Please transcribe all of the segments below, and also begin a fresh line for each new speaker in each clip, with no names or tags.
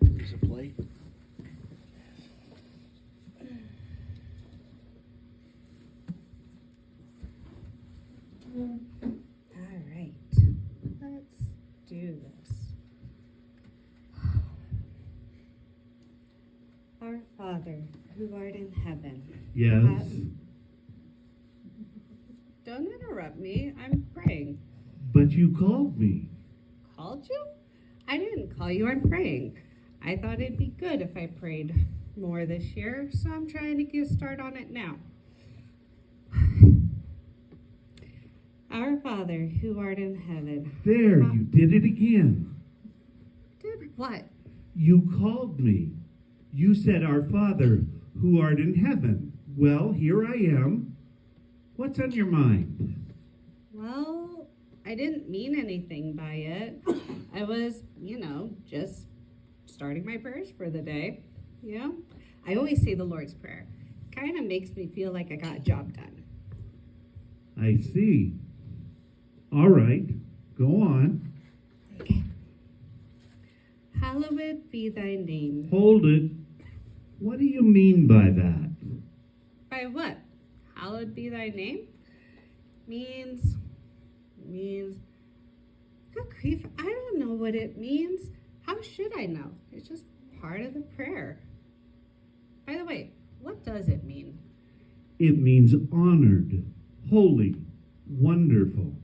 There's a plate.
All right, let's do this. Our Father, who art in heaven.
Yes.
Don't interrupt me. I'm praying.
But you called me.
Called you? I didn't call you. I'm praying. I thought it'd be good if I prayed more this year, so I'm trying to get a start on it now. Our Father, who art in heaven.
There, you did it again.
Did what?
You called me. You said, Our Father, who art in heaven. Well, here I am. What's on your mind?
Well, I didn't mean anything by it. I was, just starting my prayers for the day. I always say the Lord's Prayer. Kind of makes me feel like I got a job done.
I see. All right, go on.
Okay. Hallowed be thy name.
Hold it. What do you mean by that?
By what? Hallowed be thy name? Means, good grief, I don't know what it means. How should I know? It's just part of the prayer. By the way, what does it mean?
It means honored, holy, wonderful.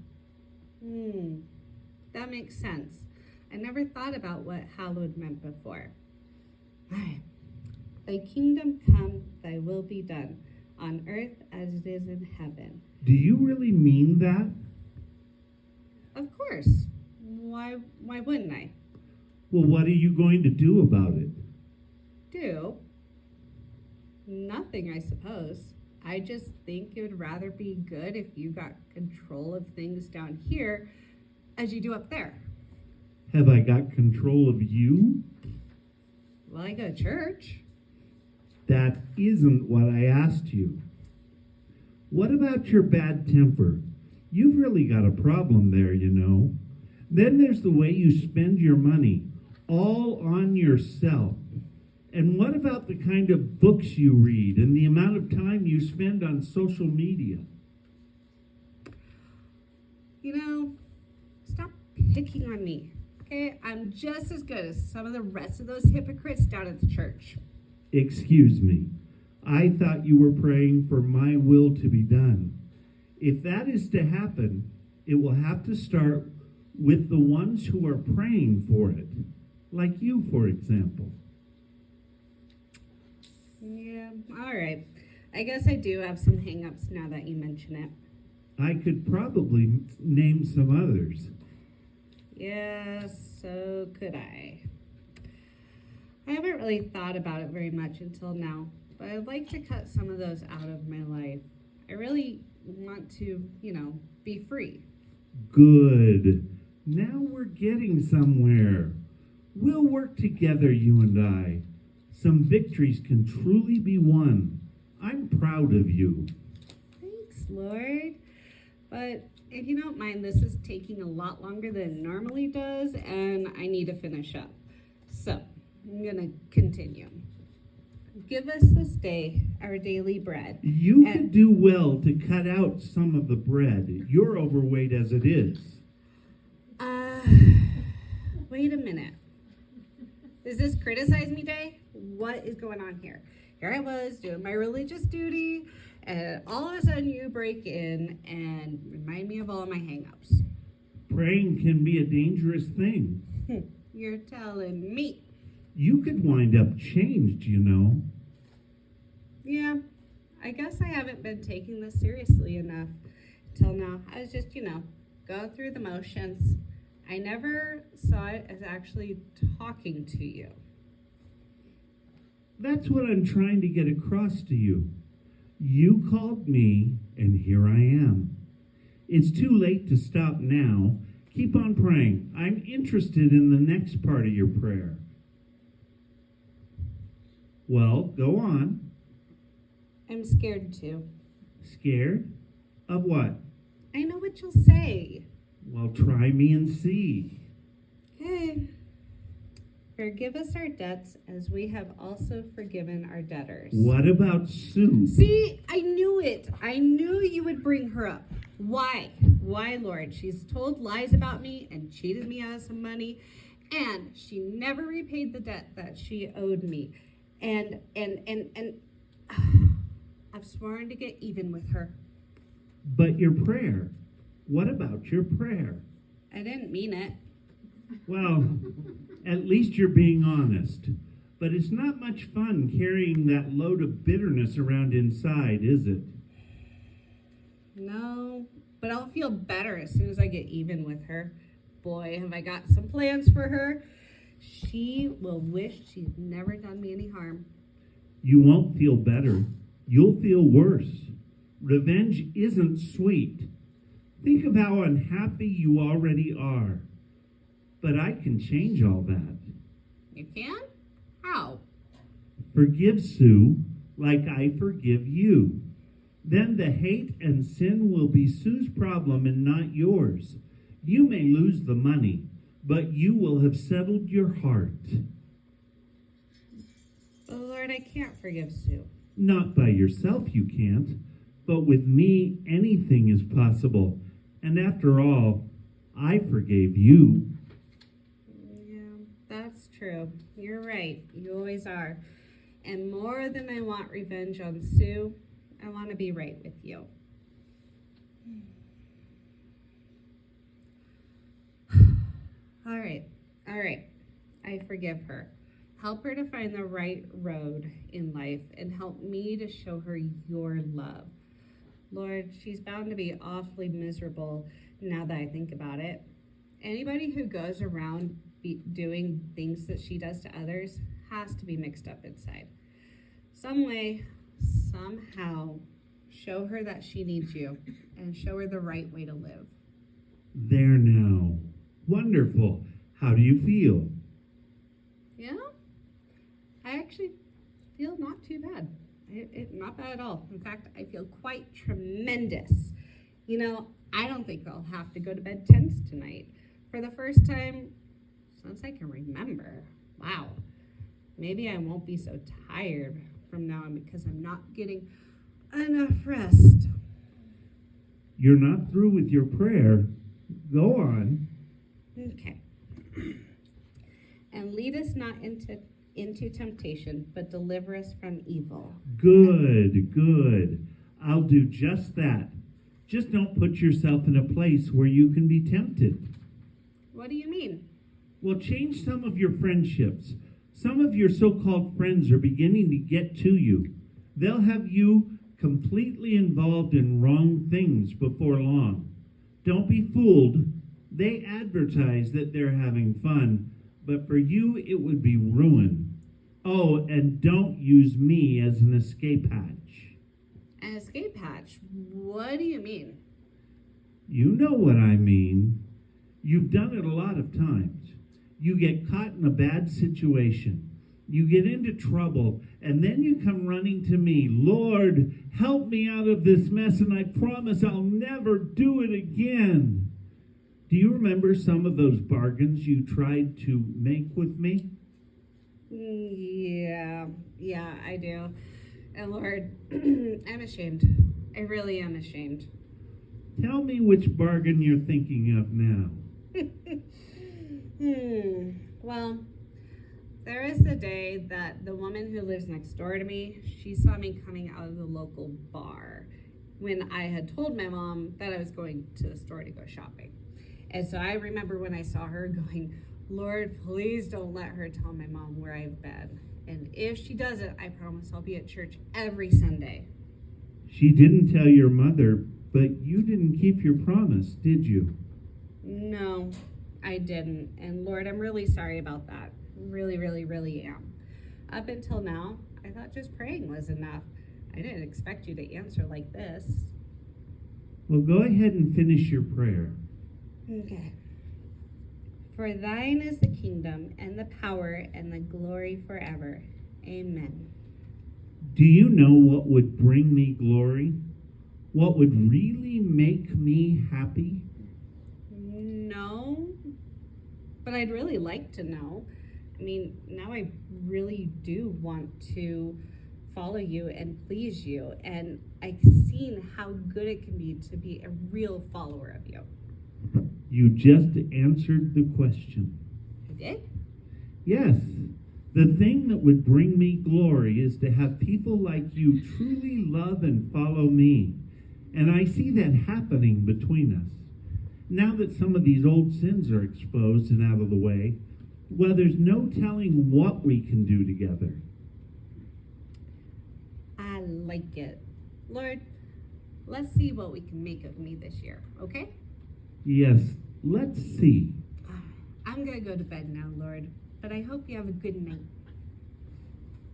That makes sense. I never thought about what hallowed meant before. All right. Thy kingdom come, thy will be done, on earth as it is in heaven.
Do you really mean that?
Of course. Why wouldn't I?
Well, what are you going to do about it?
Do? Nothing, I suppose. I just think it would rather be good if you got control of things down here as you do up there.
Have I got control of you?
Well, I go to church.
That isn't what I asked you. What about your bad temper? You've really got a problem there, you know. Then there's the way you spend your money, all on yourself. And what about the kind of books you read and the amount of time you spend on social media?
Stop picking on me, okay? I'm just as good as some of the rest of those hypocrites down at the church.
Excuse me. I thought you were praying for my will to be done. If that is to happen, it will have to start with the ones who are praying for it, like you, for example.
Yeah, all right. I guess I do have some hang-ups now that you mention it.
I could probably name some others.
Yes, so could I. I haven't really thought about it very much until now, but I'd like to cut some of those out of my life. I really want to, be free.
Good. Now we're getting somewhere. We'll work together, you and I. Some victories can truly be won. I'm proud of you.
Thanks, Lord. But if you don't mind, this is taking a lot longer than it normally does, and I need to finish up. So, I'm going to continue. Give us this day our daily bread.
You could do well to cut out some of the bread. You're overweight as it is.
Wait a minute. Is this criticize me day? What is going on here? Here I was doing my religious duty, and all of a sudden you break in and remind me of all of my hang-ups.
Praying can be a dangerous thing.
You're telling me.
You could wind up changed, you know.
Yeah, I guess I haven't been taking this seriously enough until now. I was just, go through the motions. I never saw it as actually talking to you.
That's what I'm trying to get across to you. You called me, and here I am. It's too late to stop now. Keep on praying. I'm interested in the next part of your prayer. Well, go on.
I'm scared too.
Scared? Of what?
I know what you'll say.
Well, try me and see.
Okay. Forgive us our debts as we have also forgiven our debtors.
What about Sue?
See, I knew it. I knew you would bring her up. Why? Why, Lord? She's told lies about me and cheated me out of some money, and she never repaid the debt that she owed me. And I've sworn to get even with her.
But your prayer. What about your prayer?
I didn't mean it.
Well, at least you're being honest. But it's not much fun carrying that load of bitterness around inside, is it?
No, but I'll feel better as soon as I get even with her. Boy, have I got some plans for her. She will wish she'd never done me any harm.
You won't feel better. You'll feel worse. Revenge isn't sweet. Think of how unhappy you already are. But I can change all that.
You can? How?
Forgive Sue like I forgive you. Then the hate and sin will be Sue's problem and not yours. You may lose the money, but you will have settled your heart.
Oh, Lord, I can't forgive Sue.
Not by yourself you can't, but with me anything is possible. And after all, I forgave you.
Yeah, that's true. You're right. You always are. And more than I want revenge on Sue, I want to be right with you. All right. I forgive her. Help her to find the right road in life and help me to show her your love. Lord, she's bound to be awfully miserable now that I think about it. Anybody who goes around doing things that she does to others has to be mixed up inside. Some way, somehow, show her that she needs you and show her the right way to live.
There now. Wonderful. How do you feel?
Yeah, I actually feel not too bad. Not bad at all. In fact, I feel quite tremendous. You know, I don't think I'll have to go to bed tense tonight for the first time since I can remember. Wow. Maybe I won't be so tired from now on because I'm not getting enough rest.
You're not through with your prayer. Go on.
Okay. And lead us not into temptation, but deliver us from evil.
Good. I'll do just that. Just don't put yourself in a place where you can be tempted.
What do you mean?
Well, change some of your friendships. Some of your so-called friends are beginning to get to you. They'll have you completely involved in wrong things before long. Don't be fooled. They advertise that they're having fun, but for you it would be ruin. Oh, and don't use me as an escape hatch.
An escape hatch? What do you mean?
You know what I mean. You've done it a lot of times. You get caught in a bad situation. You get into trouble, and then you come running to me. Lord, help me out of this mess, and I promise I'll never do it again. Do you remember some of those bargains you tried to make with me?
Yeah, I do. And Lord, I'm ashamed. I really am ashamed.
Tell me which bargain you're thinking of now.
Well, there is the day that the woman who lives next door to me, she saw me coming out of the local bar when I had told my mom that I was going to the store to go shopping. And so I remember when I saw her going, Lord, please don't let her tell my mom where I've been. And if she does it, I promise I'll be at church every Sunday.
She didn't tell your mother, but you didn't keep your promise, did you?
No, I didn't. And Lord, I'm really sorry about that. Really am. Up until now, I thought just praying was enough. I didn't expect you to answer like this.
Well, go ahead and finish your prayer.
Okay. For thine is the kingdom and the power and the glory forever. Amen.
Do you know what would bring me glory? What would really make me happy?
No, but I'd really like to know. I mean, now I really do want to follow you and please you, and I've seen how good it can be to be a real follower of you.
You just answered the question.
I did?
Yes, the thing that would bring me glory is to have people like you truly love and follow me. And I see that happening between us. Now that some of these old sins are exposed and out of the way, well, there's no telling what we can do together.
I like it. Lord, let's see what we can make of me this year, okay?
Yes, let's see.
I'm gonna go to bed now, Lord, but I hope you have a good night.